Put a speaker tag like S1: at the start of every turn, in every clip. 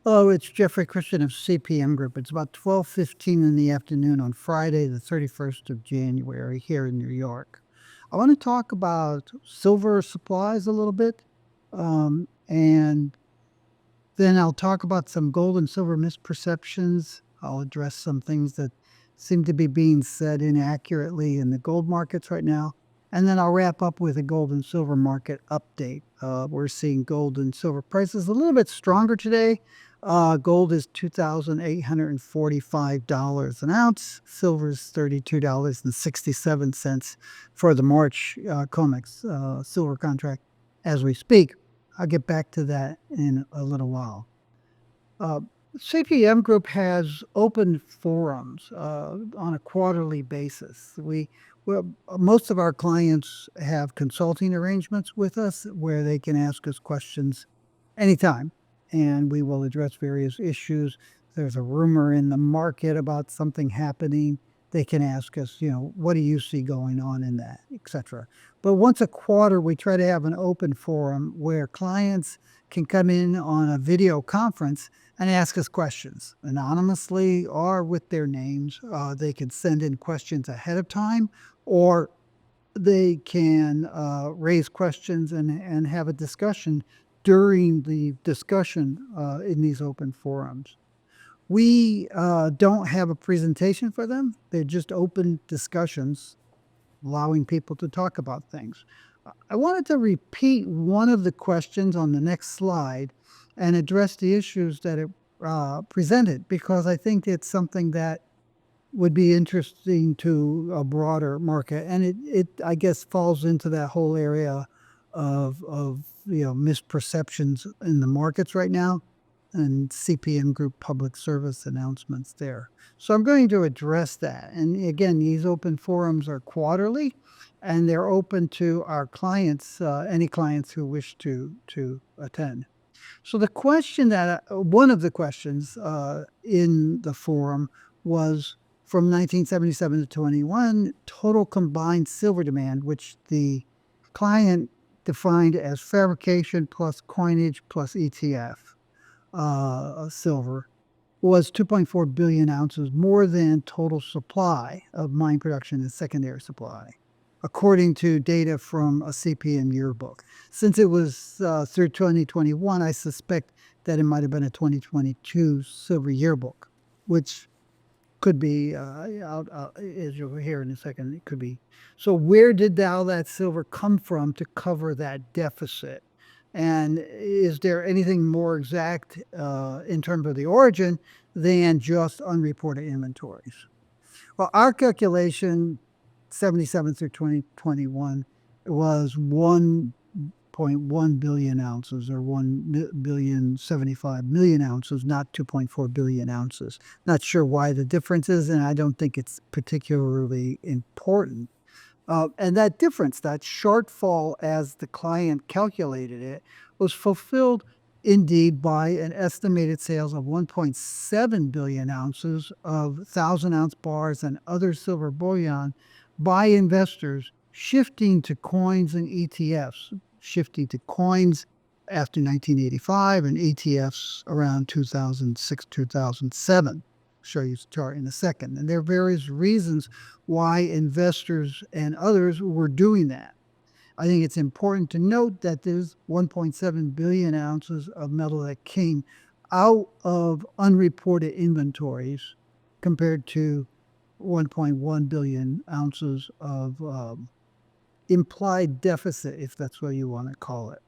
S1: Hello, it's Jeffrey Christian of CPM Group. It's about 12:15 in the afternoon on Friday, the 31st of January here in New York. I want to talk about silver supplies a little bit, and then I'll talk about some gold and silver misperceptions. I'll address some things that seem to be being said inaccurately in the gold markets right now. And then I'll wrap up with a gold and silver market update. We're seeing gold and silver prices a little bit stronger today. Gold is $2,845 an ounce. Silver is $32.67 for the March COMEX silver contract as we speak. I'll get back to that in a little while. Uh, CPM Group has open forums on a quarterly basis. Most of our clients have consulting arrangements with us where they can ask us questions anytime, and we will address various issues. There's a rumor in the market about something happening. They can ask us, what do you see going on in that, etc. But once a quarter, we try to have an open forum where clients can come in on a video conference and ask us questions anonymously or with their names. They can send in questions ahead of time, or they can raise questions and have a discussion during the discussion in these open forums. We don't have a presentation for them. They're just open discussions, allowing people to talk about things. I wanted to repeat one of the questions on the next slide and address the issues that it presented, because I think it's something that would be interesting to a broader market. And it I guess, falls into that whole area of misperceptions in the markets right now and CPM Group public service announcements there. So I'm going to address that. And again, these open forums are quarterly, and they're open to our clients, any clients who wish to attend. So the question that one of the questions in the forum was, from 1977 to 21, total combined silver demand, which the client defined as fabrication plus coinage plus ETF silver, was 2.4 billion ounces, more than total supply of mine production and secondary supply, according to data from a CPM yearbook. Since it was through 2021, I suspect that it might have been a 2022 silver yearbook, which could be, as you'll hear in a second, it could be. So where did all that silver come from to cover that deficit? And is there anything more exact in terms of the origin than just unreported inventories? Well, our calculation, 77 through 2021, was 1.1 billion ounces, or 1,075 million ounces, not 2.4 billion ounces. Not sure why the difference is, and I don't think it's particularly important. And that difference, that shortfall as the client calculated it, was fulfilled indeed by an estimated sales of 1.7 billion ounces of 1,000-ounce bars and other silver bullion by investors shifting to coins and ETFs, shifting to coins after 1985 and ETFs around 2006, 2007. Show you the chart in a second. And there are various reasons why investors and others were doing that. I think it's important to note that there's 1.7 billion ounces of metal that came out of unreported inventories, compared to 1.1 billion ounces of implied deficit, if that's what you want to call it.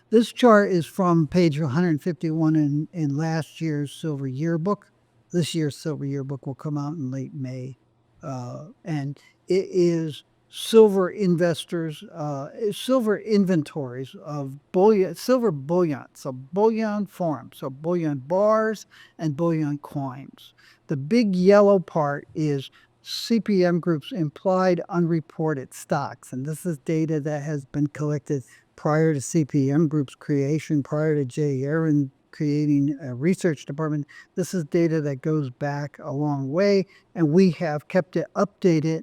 S1: This chart is from page 151 in last year's silver yearbook. This year's silver yearbook will come out in late May. And it is silver investors, silver inventories of bullion, silver bullion, so bullion forms, so bullion bars and bullion coins. The big yellow part is CPM Group's implied unreported stocks, and this is data that has been collected prior to CPM Group's creation, prior to Jay Aaron creating a research department. This is data that goes back a long way, and we have kept it updated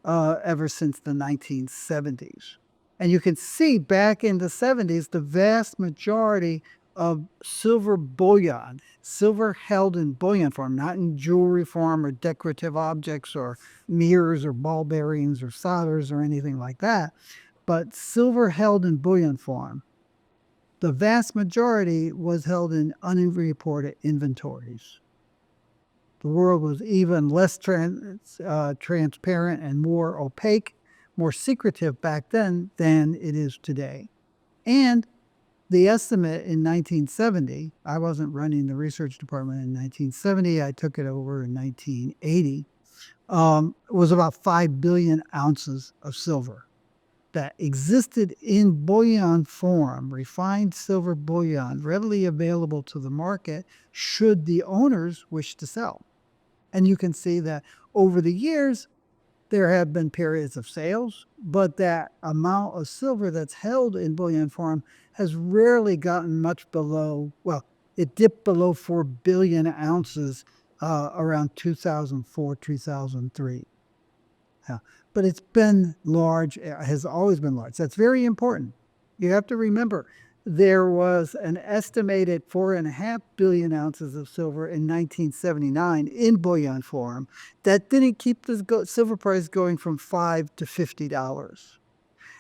S1: ever since the 1970s. And you can see back in the 70s, the vast majority of silver bullion, silver held in bullion form, not in jewelry form or decorative objects or mirrors or ball bearings or solders or anything like that, but silver held in bullion form. The vast majority was held in unreported inventories. The world was even less transparent and more opaque, more secretive back then than it is today. And the estimate in 1970, I wasn't running the research department in 1970, I took it over in 1980, was about 5 billion ounces of silver that existed in bullion form, refined silver bullion, readily available to the market should the owners wish to sell. And you can see that over the years, there have been periods of sales, but that amount of silver that's held in bullion form has rarely gotten much below, well, it dipped below 4 billion ounces around 2004, 2003. Yeah. But it's been large, has always been large. That's very important. You have to remember there was an estimated 4.5 billion ounces of silver in 1979 in bullion form that didn't keep the silver price going from $5 to $50.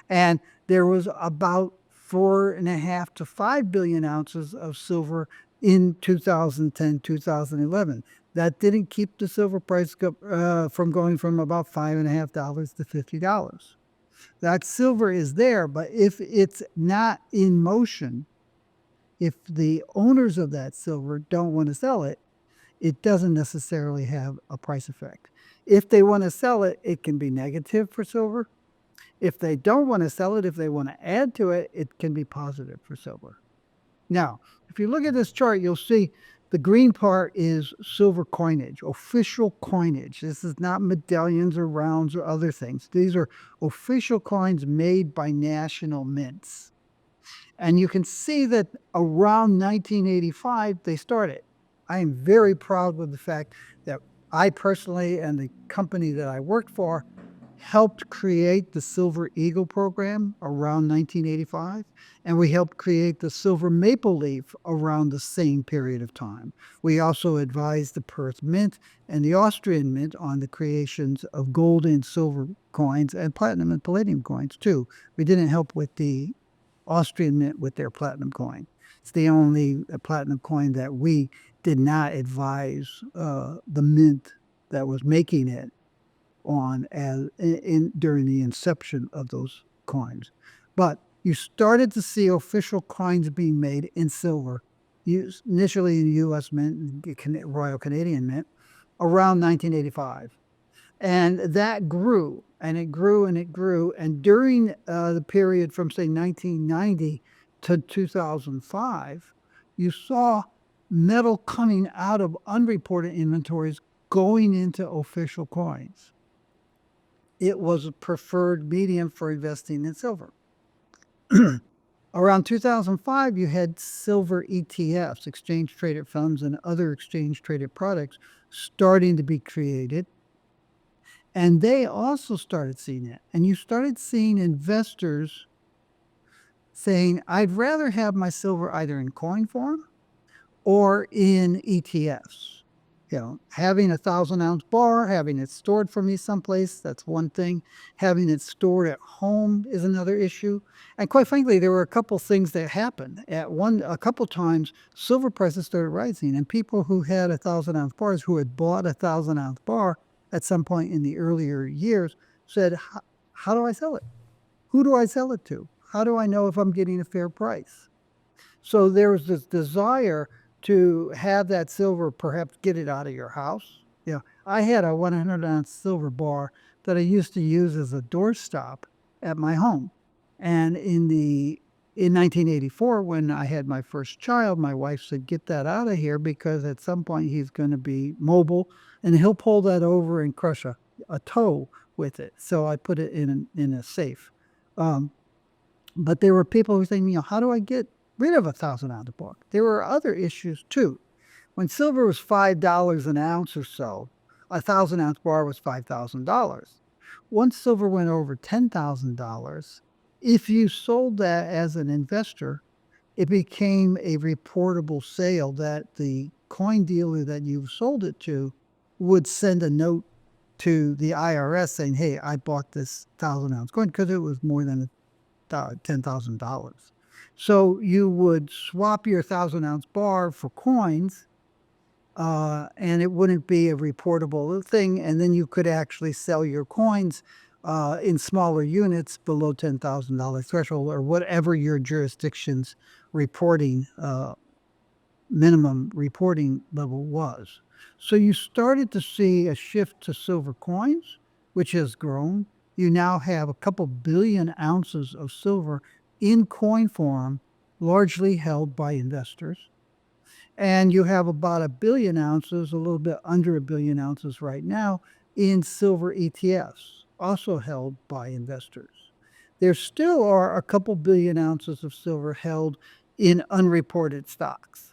S1: And there was about 4.5 to 5 billion ounces of silver in 2010, 2011. That didn't keep the silver price from going from about $5.5 to $50. That silver is there, but if it's not in motion, if the owners of that silver don't want to sell it, it doesn't necessarily have a price effect. If they want to sell it, it can be negative for silver. If they don't want to sell it, if they want to add to it, it can be positive for silver. Now, if you look at this chart, you'll see the green part is silver coinage, official coinage. This is not medallions or rounds or other things. These are official coins made by national mints. And you can see that around 1985, they started. I am very proud with the fact that I personally and the company that I worked for helped create the Silver Eagle program around 1985, and we helped create the Silver Maple Leaf around the same period of time. We also advised the Perth Mint and the Austrian Mint on the creations of gold and silver coins and platinum and palladium coins, too. We didn't help with the Austrian Mint with their platinum coin. It's the only platinum coin that we did not advise the mint that was making it on as during the inception of those coins. But you started to see official coins being made in silver, initially in the U.S. Mint, Royal Canadian Mint, around 1985. And that grew, and it grew, and it grew. And during the period from, say, 1990 to 2005, you saw metal coming out of unreported inventories going into official coins. It was a preferred medium for investing in silver. Around 2005, you had silver ETFs, exchange traded funds, and other exchange traded products starting to be created. And they also started seeing it. And you started seeing investors saying, I'd rather have my silver either in coin form or in ETFs. You know, having a 1,000-ounce bar, having it stored for me someplace, that's one thing. Having it stored at home is another issue. And quite frankly, there were a couple things that happened. A couple times, silver prices started rising, and people who had 1,000-ounce bars, who had bought a 1,000-ounce bar at some point in the earlier years, said, how do I sell it? Who do I sell it to? How do I know if I'm getting a fair price? So there was this desire to have that silver, perhaps get it out of your house. Yeah, I had a 100-ounce silver bar that I used to use as a doorstop at my home. And in 1984, when I had my first child, my wife said, get that out of here because at some point he's going to be mobile and he'll pull that over and crush a toe with it. So I put it in a safe. But there were people who saying, how do I get rid of a 1,000-ounce bar? There were other issues too. When silver was $5 an ounce or so, a 1,000-ounce bar was $5,000. Once silver went over $10,000, if you sold that as an investor, it became a reportable sale that the coin dealer that you sold it to would send a note to the IRS saying, "Hey, I bought this 1,000 ounce coin," because it was more than $10,000. So you would swap your 1,000 ounce bar for coins, and it wouldn't be a reportable thing. And then you could actually sell your coins in smaller units below $10,000 threshold, or whatever your jurisdiction's reporting minimum reporting level was. So you started to see a shift to silver coins, which has grown. You now have a couple billion ounces of silver in coin form, largely held by investors. And you have about a billion ounces, a little bit under a billion ounces right now, in silver ETFs, also held by investors. There still are a couple billion ounces of silver held in unreported stocks.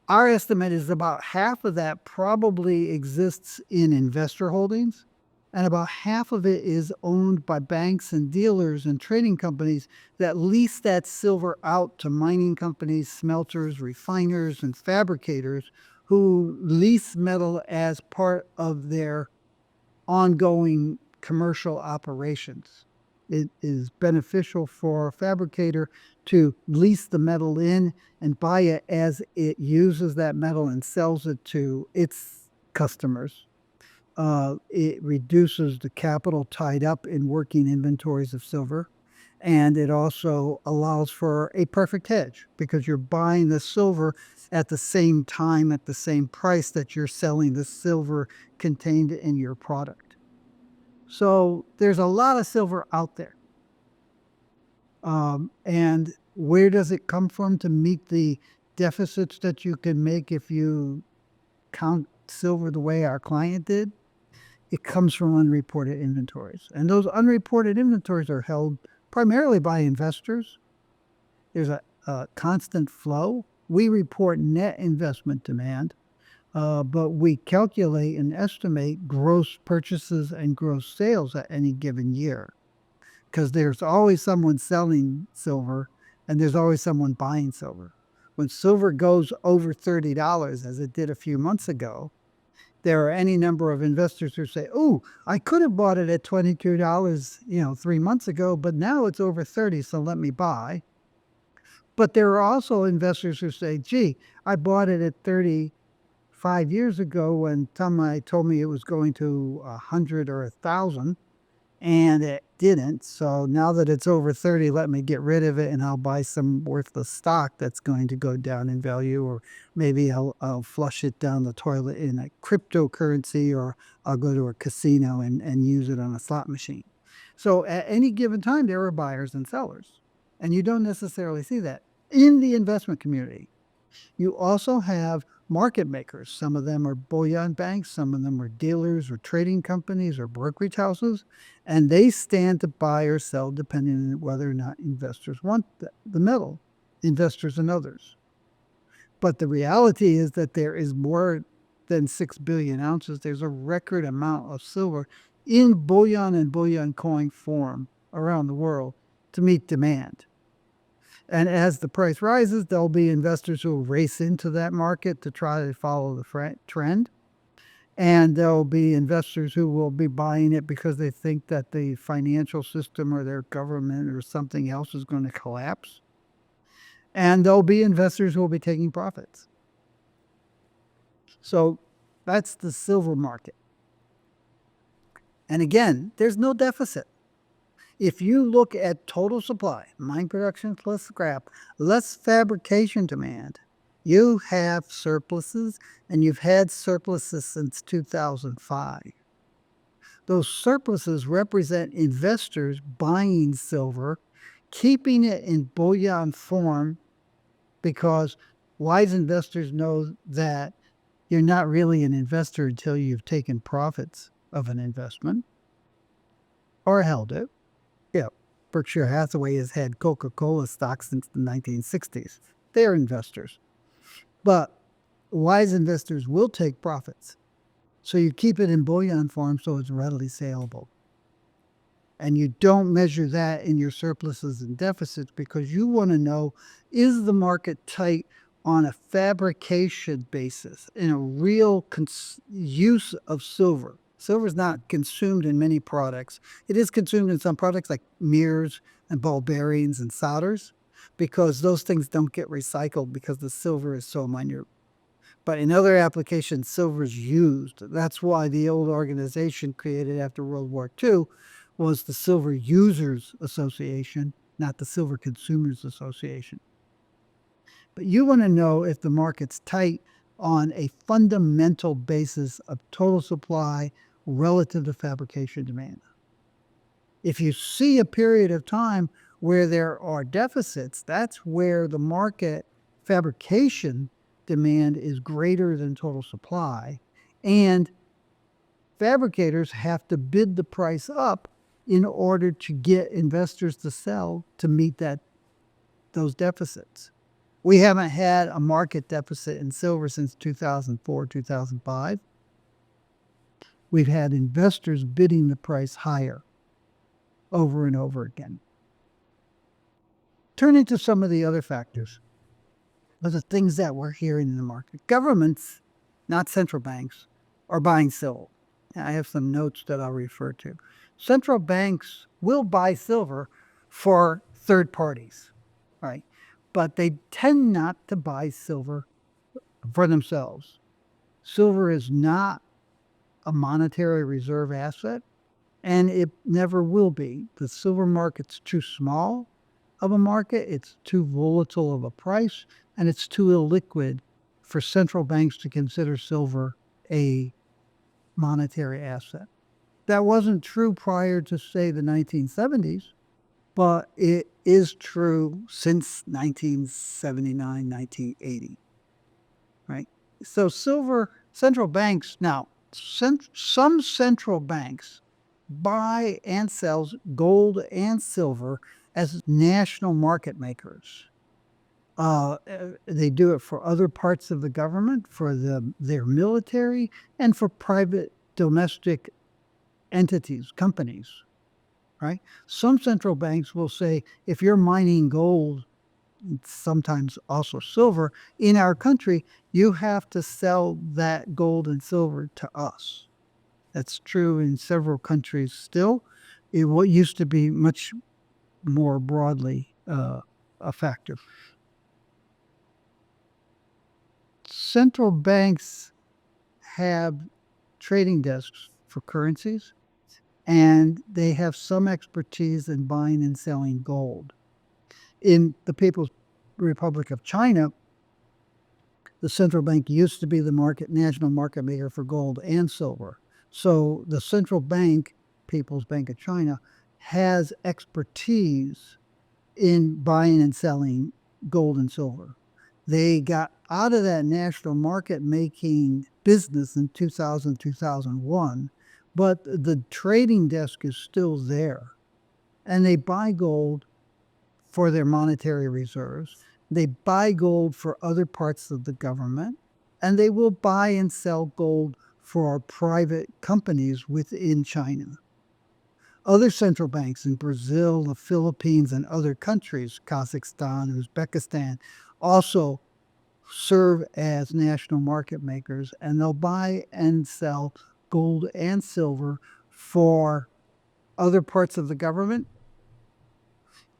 S1: Our estimate is about half of that probably exists in investor holdings, and about half of it is owned by banks and dealers and trading companies that lease that silver out to mining companies, smelters, refiners, and fabricators who lease metal as part of their ongoing commercial operations. It is beneficial for a fabricator to lease the metal in and buy it as it uses that metal and sells it to its customers. It reduces the capital tied up in working inventories of silver. And it also allows for a perfect hedge because you're buying the silver at the same time, at the same price that you're selling the silver contained in your product. So there's a lot of silver out there. And where does it come from to meet the deficits that you can make if you count silver the way our client did? It comes from unreported inventories. And those unreported inventories are held primarily by investors. There's a constant flow. We report net investment demand, but we calculate and estimate gross purchases and gross sales at any given year, because there's always someone selling silver and there's always someone buying silver. When silver goes over $30, as it did a few months ago, there are any number of investors who say, "Oh, I could have bought it at $22, 3 months ago, but now it's over 30, so let me buy." But there are also investors who say, "Gee, I bought it at 30 5 years ago when somebody told me it was going to 100 or 1,000, and it didn't. So now that it's over 30, let me get rid of it and I'll buy some worthless stock that's going to go down in value, or maybe I'll flush it down the toilet in a cryptocurrency, or I'll go to a casino and use it on a slot machine." So at any given time, there are buyers and sellers, and you don't necessarily see that in the investment community. You also have market makers. Some of them are bullion banks, some of them are dealers or trading companies or brokerage houses, and they stand to buy or sell depending on whether or not investors want the metal, investors and others. But the reality is that there is more than 6 billion ounces. There's a record amount of silver in bullion and bullion coin form around the world to meet demand. And as the price rises, there'll be investors who will race into that market to try to follow the trend. And there'll be investors who will be buying it because they think that the financial system or their government or something else is going to collapse. And there'll be investors who will be taking profits. So that's the silver market. And again, there's no deficit. If you look at total supply, mine production plus scrap, less fabrication demand, you have surpluses, and you've had surpluses since 2005. Those surpluses represent investors buying silver, keeping it in bullion form, because wise investors know that you're not really an investor until you've taken profits of an investment or held it. Yeah, Berkshire Hathaway has had Coca-Cola stock since the 1960s. They're investors. But wise investors will take profits. So you keep it in bullion form so it's readily saleable. And you don't measure that in your surpluses and deficits because you want to know, is the market tight on a fabrication basis in a real use of silver? Silver is not consumed in many products. It is consumed in some products like mirrors and ball bearings and solders because those things don't get recycled because the silver is so minute. But in other applications, silver is used. That's why the old organization created after World War II was the Silver Users Association, not the Silver Consumers Association. But you want to know if the market's tight on a fundamental basis of total supply relative to fabrication demand. If you see a period of time where there are deficits, that's where the market fabrication demand is greater than total supply. And fabricators have to bid the price up in order to get investors to sell to meet those deficits. We haven't had a market deficit in silver since 2004, 2005. We've had investors bidding the price higher over and over again. Turning to some of the other factors, are the things that we're hearing in the market. Governments, not central banks, are buying silver. I have some notes that I'll refer to. Central banks will buy silver for third parties, right? But they tend not to buy silver for themselves. Silver is not a monetary reserve asset, and it never will be. The silver market's too small of a market, it's too volatile of a price, and it's too illiquid for central banks to consider silver a monetary asset. That wasn't true prior to, say, the 1970s, but it is true since 1979, 1980, right? So silver, central banks, now, some central banks buy and sells gold and silver as national market makers. They do it for other parts of the government, for their military, and for private domestic entities, companies, right? Some central banks will say, if you're mining gold, sometimes also silver, in our country, you have to sell that gold and silver to us. That's true in several countries still. What used to be much more broadly effective. Central banks have trading desks for currencies, and they have some expertise in buying and selling gold. In the People's Republic of China, the central bank used to be the national market maker for gold and silver. So the central bank, People's Bank of China, has expertise in buying and selling gold and silver. They got out of that national market making business in 2000, 2001, but the trading desk is still there. And they buy gold for their monetary reserves. They buy gold for other parts of the government, and they will buy and sell gold for private companies within China. Other central banks in Brazil, the Philippines, and other countries, Kazakhstan, Uzbekistan, also serve as national market makers, and they'll buy and sell gold and silver for other parts of the government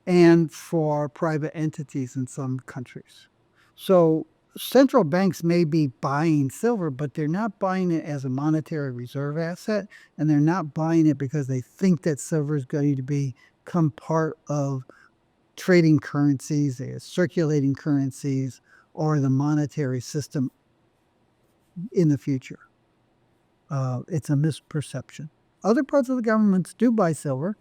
S1: and for private entities in some countries. So central banks may be buying silver, but they're not buying it as a monetary reserve asset, and they're not buying it because they think that silver is going to become part of trading currencies, circulating currencies, or the monetary system in the future. It's a misperception. Other parts of the governments do buy silver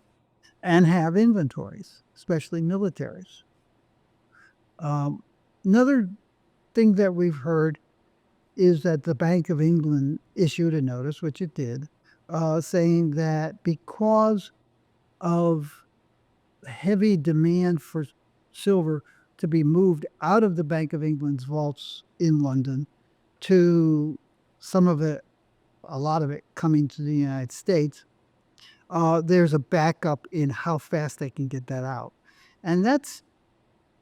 S1: and have inventories, especially militaries. Another thing that we've heard is that the Bank of England issued a notice, which it did, saying that because of heavy demand for silver to be moved out of the Bank of England's vaults in London to some of it, a lot of it coming to the United States, there's a backup in how fast they can get that out. And that's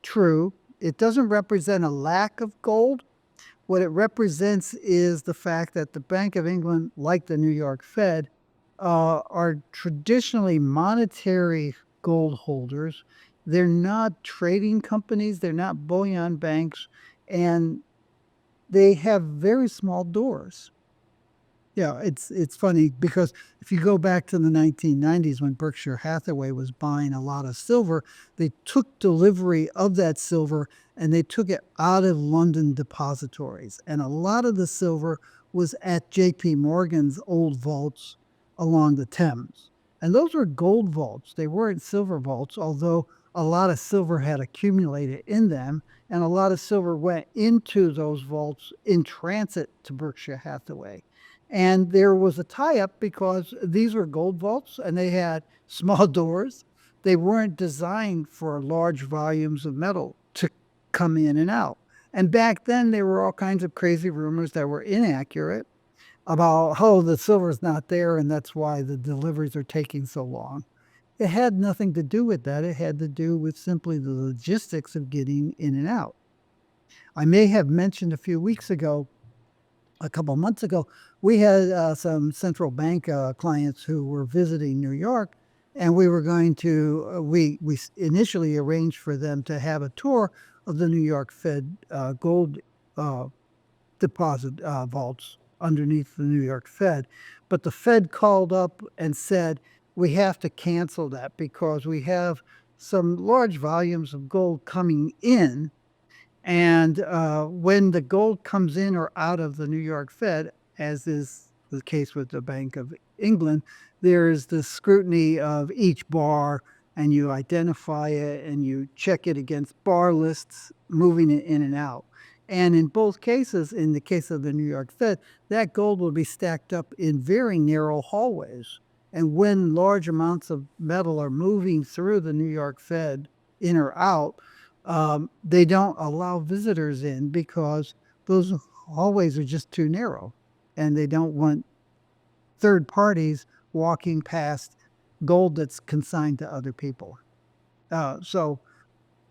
S1: true. It doesn't represent a lack of gold. What it represents is the fact that the Bank of England, like the New York Fed, are traditionally monetary gold holders. They're not trading companies, they're not bullion banks, and they have very small doors. Yeah, it's funny because if you go back to the 1990s when Berkshire Hathaway was buying a lot of silver, they took delivery of that silver and they took it out of London depositories. And a lot of the silver was at JP Morgan's old vaults along the Thames. And those were gold vaults. They weren't silver vaults, although a lot of silver had accumulated in them and a lot of silver went into those vaults in transit to Berkshire Hathaway. And there was a tie up because these were gold vaults and they had small doors. They weren't designed for large volumes of metal to come in and out. And back then, there were all kinds of crazy rumors that were inaccurate about, oh, the silver's not there and that's why the deliveries are taking so long. It had nothing to do with that. It had to do with simply the logistics of getting in and out. I may have mentioned a few weeks ago, a couple months ago, we had some central bank clients who were visiting New York, and we were going to we initially arranged for them to have a tour of the New York Fed gold uh, deposit vaults underneath the New York Fed, but the Fed called up and said we have to cancel that because we have some large volumes of gold coming in and when the gold comes in or out of the New York Fed, as is the case with the Bank of England, there's the scrutiny of each bar, and you identify it and you check it against bar lists, moving it in and out. And in both cases, in the case of the New York Fed, that gold will be stacked up in very narrow hallways. And when large amounts of metal are moving through the New York Fed in or out, they don't allow visitors in because those hallways are just too narrow and they don't want third parties walking past gold that's consigned to other people. So,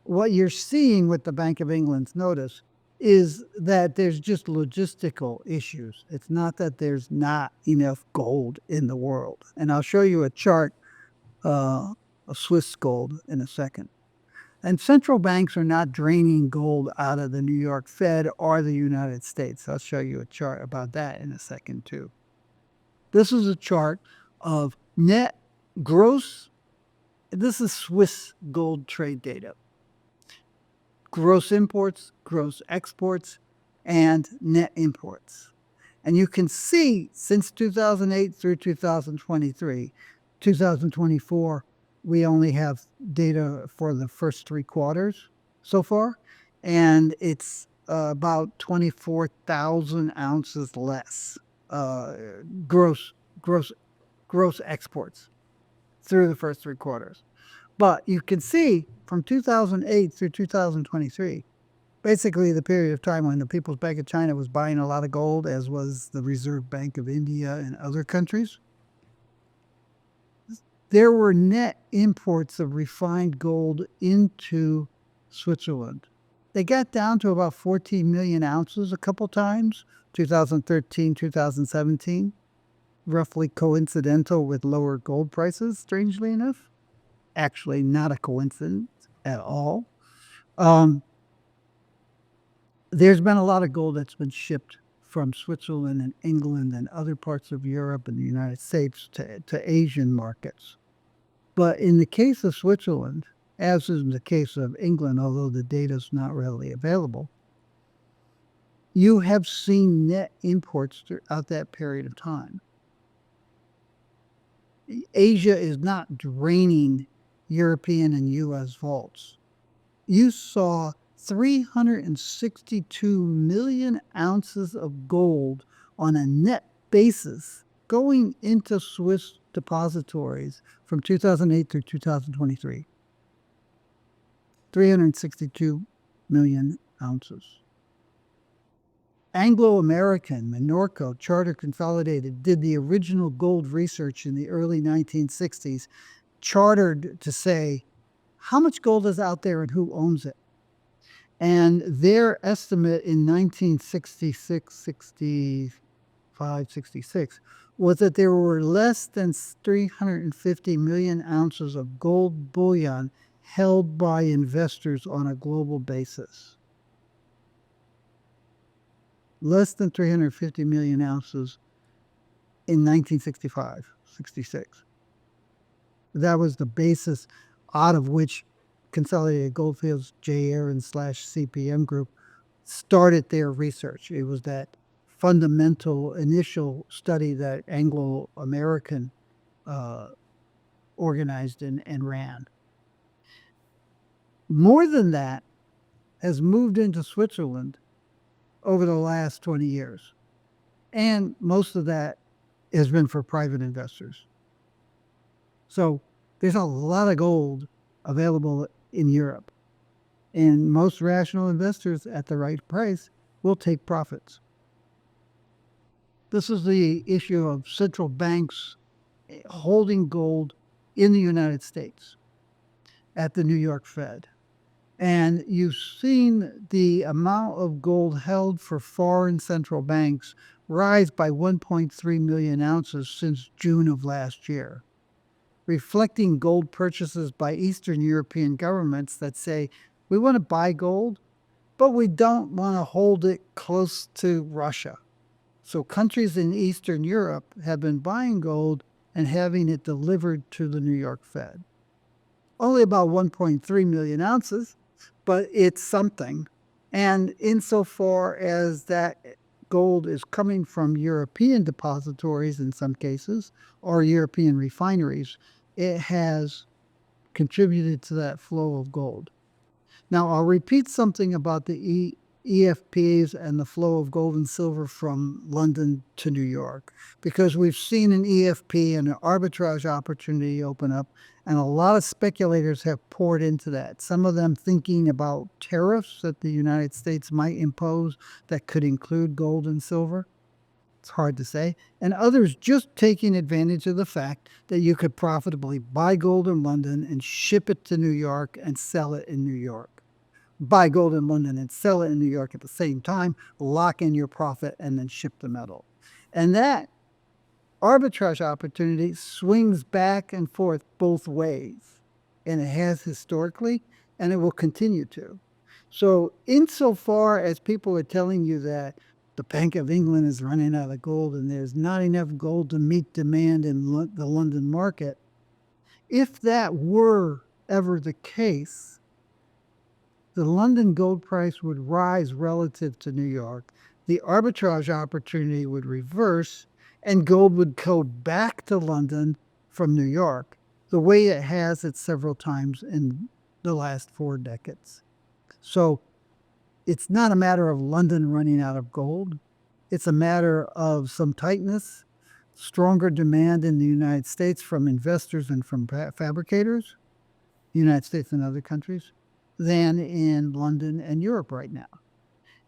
S1: what you're seeing with the Bank of England's notice is that there's just logistical issues. It's not that there's not enough gold in the world. And I'll show you a chart of Swiss gold in a second. And central banks are not draining gold out of the New York Fed or the United States. I'll show you a chart about that in a second, too. This is a chart of net gross. This is Swiss gold trade data. Gross imports, gross exports, and net imports. And you can see since 2008 through 2023, 2024, we only have data for the first 3 quarters so far, and it's about 24,000 ounces less uh, gross gross gross exports through the first 3 quarters. But you can see from 2008 through 2023, basically the period of time when the People's Bank of China was buying a lot of gold, as was the Reserve Bank of India and other countries, there were net imports of refined gold into Switzerland. They got down to about 14 million ounces a couple times, 2013, 2017, roughly coincidental with lower gold prices, strangely enough. Actually, not a coincidence at all. Um, there's been a lot of gold that's been shipped from Switzerland and England and other parts of Europe and the United States to Asian markets. But in the case of Switzerland, as is in the case of England, although the data is not readily available, you have seen net imports throughout that period of time. Asia is not draining European and US vaults. You saw 362 million ounces of gold on a net basis going into Swiss depositories from 2008 through 2023. 362 million ounces. Anglo-American, Norco, Charter Consolidated, did the original gold research in the early 1960s, chartered to say, how much gold is out there and who owns it? And their estimate in 1966, 65, 66 was that there were less than 350 million ounces of gold bullion held by investors on a global basis. Less than 350 million ounces in 1965, 66. That was the basis out of which Consolidated Goldfields, J. Aaron / CPM Group started their research. It was that fundamental initial study that Anglo American organized and ran. More than that has moved into Switzerland over the last 20 years. And most of that has been for private investors. So there's a lot of gold available in Europe. And most rational investors at the right price will take profits. This is the issue of central banks holding gold in the United States at the New York Fed. And you've seen the amount of gold held for foreign central banks rise by 1.3 million ounces since June of last year, reflecting gold purchases by Eastern European governments that say, we want to buy gold, but we don't want to hold it close to Russia. So countries in Eastern Europe have been buying gold and having it delivered to the New York Fed. Only about 1.3 million ounces, but it's something. And insofar as that gold is coming from European depositories in some cases, or European refineries, it has contributed to that flow of gold. Now, I'll repeat something about the EFPs and the flow of gold and silver from London to New York, because we've seen an EFP and an arbitrage opportunity open up, and a lot of speculators have poured into that. Some of them thinking about tariffs that the United States might impose that could include gold and silver. It's hard to say. And others just taking advantage of the fact that you could profitably buy gold in London and ship it to New York and sell it in New York. Buy gold in London and sell it in New York at the same time, lock in your profit, and then ship the metal. And that arbitrage opportunity swings back and forth both ways. And it has historically, and it will continue to. So, insofar as people are telling you that the Bank of England is running out of gold and there's not enough gold to meet demand in the London market, if that were ever the case, the London gold price would rise relative to New York, the arbitrage opportunity would reverse, and gold would go back to London from New York, the way it has it several times in the last 4 decades. So it's not a matter of London running out of gold. It's a matter of some tightness, stronger demand in the United States from investors and from fabricators, the United States and other countries, than in London and Europe right now.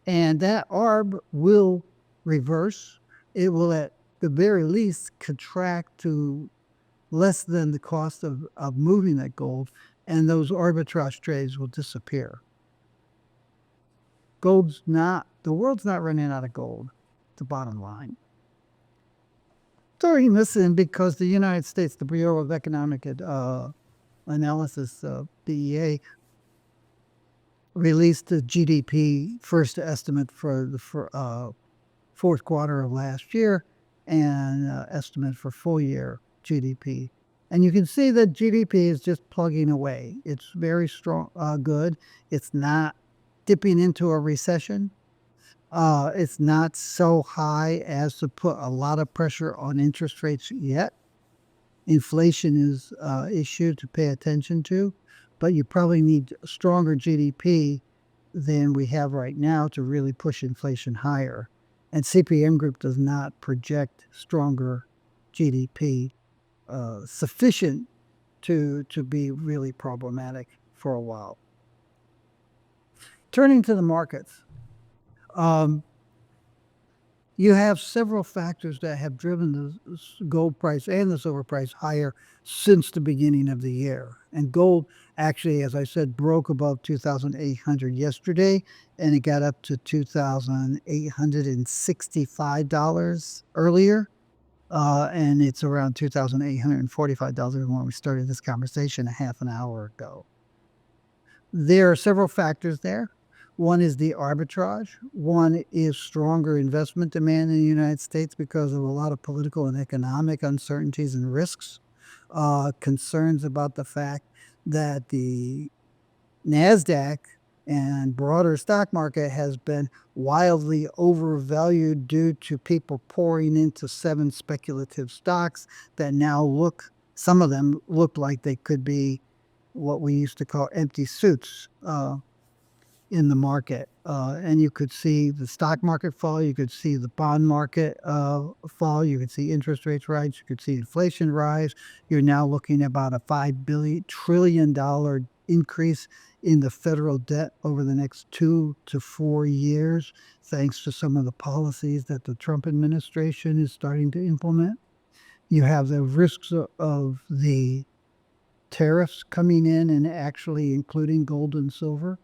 S1: And that ARB will reverse. It will, at the very least, contract to less than the cost of moving that gold, and those arbitrage trades will disappear. The world's not running out of gold, the bottom line. Throwing this in because the United States, the Bureau of Economic Analysis, BEA, released the GDP first estimate for the fourth quarter of last year and estimate for full year GDP. And you can see that GDP is just plugging away. It's very strong, good. It's not dipping into a recession. It's not so high as to put a lot of pressure on interest rates yet. Inflation is an issue to pay attention to, but you probably need stronger GDP than we have right now to really push inflation higher. And CPM Group does not project stronger GDP sufficient to be really problematic for a while. Turning to the markets, You have several factors that have driven the gold price and the silver price higher since the beginning of the year. And gold actually, as I said, broke above 2,800 yesterday, and it got up to $2,865 earlier. And it's around $2,845 when we started this conversation a half an hour ago. There are several factors there. One is the arbitrage. One is stronger investment demand in the United States because of a lot of political and economic uncertainties and risks. Concerns about the fact that the NASDAQ and broader stock market has been wildly overvalued due to people pouring into 7 speculative stocks that now some of them look like they could be what we used to call empty suits in the market. And you could see the stock market fall, you could see the bond market fall, you could see interest rates rise, you could see inflation rise. You're now looking at about a $5 trillion increase in the federal debt over the next 2 to 4 years, thanks to some of the policies that the Trump administration is starting to implement. You have the risks of the tariffs coming in and actually including gold and silver.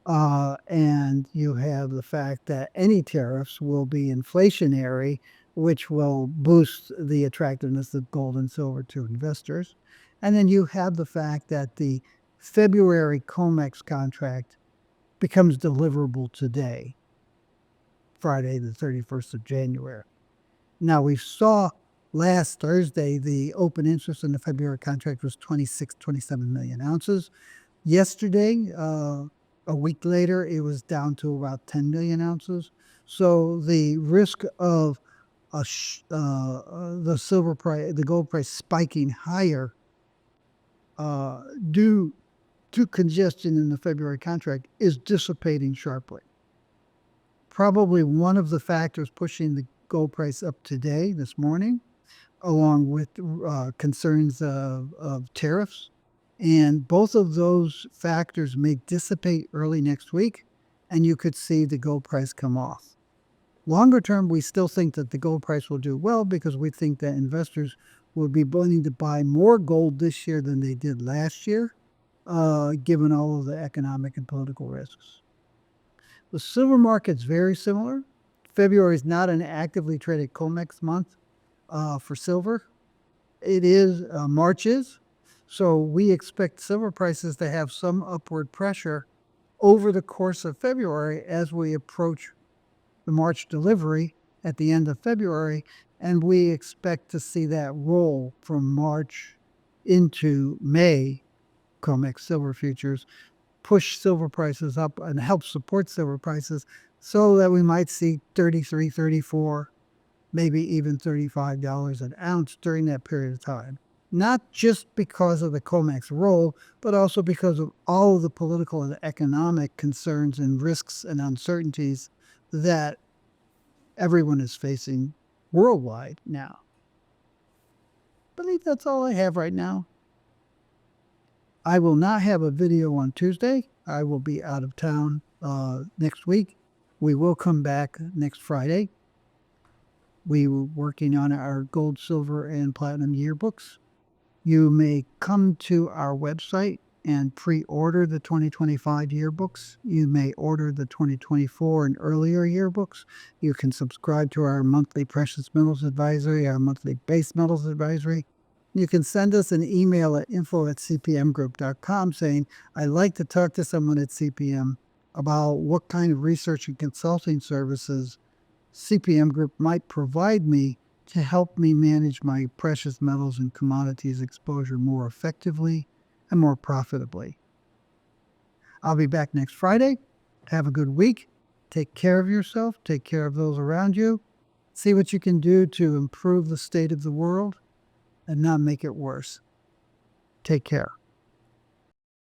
S1: And you have the fact that any tariffs will be inflationary, which will boost the attractiveness of gold and silver to investors. And then you have the fact that the February COMEX contract becomes deliverable today, Friday, the 31st of January. Now, we saw last Thursday the open interest in the February contract was 27 million ounces. Yesterday, a week later, it was down to about 10 million ounces. So the risk of the silver price, the gold price spiking higher due to congestion in the February contract is dissipating sharply. Probably one of the factors pushing the gold price up today, this morning, along with concerns of tariffs. And both of those factors may dissipate early next week, and you could see the gold price come off. Longer term, we still think that the gold price will do well because we think that investors will be willing to buy more gold this year than they did last year, given all of the economic and political risks. The silver market's very similar. February is not an actively traded COMEX month for silver. It is, March is. So we expect silver prices to have some upward pressure over the course of February as we approach the March delivery at the end of February. And we expect to see that roll from March into May, COMEX silver futures, push silver prices up and help support silver prices so that we might see 33, 34, maybe even $35 an ounce during that period of time. Not just because of the COMEX roll, but also because of all of the political and economic concerns and risks and uncertainties that everyone is facing worldwide now. I believe that's all I have right now. I will not have a video on Tuesday. I will be out of town next week. We will come back next Friday. We were working on our gold, silver, and platinum yearbooks. You may come to our website and pre-order the 2025 yearbooks. You may order the 2024 and earlier yearbooks. You can subscribe to our monthly precious metals advisory, our monthly base metals advisory. You can send us an email at info@cpmgroup.com saying, I'd like to talk to someone at CPM about what kind of research and consulting services CPM Group might provide me to help me manage my precious metals and commodities exposure more effectively and more profitably. I'll be back next Friday. Have a good week. Take care of yourself. Take care of those around you. See what you can do to improve the state of the world and not make it worse. Take care.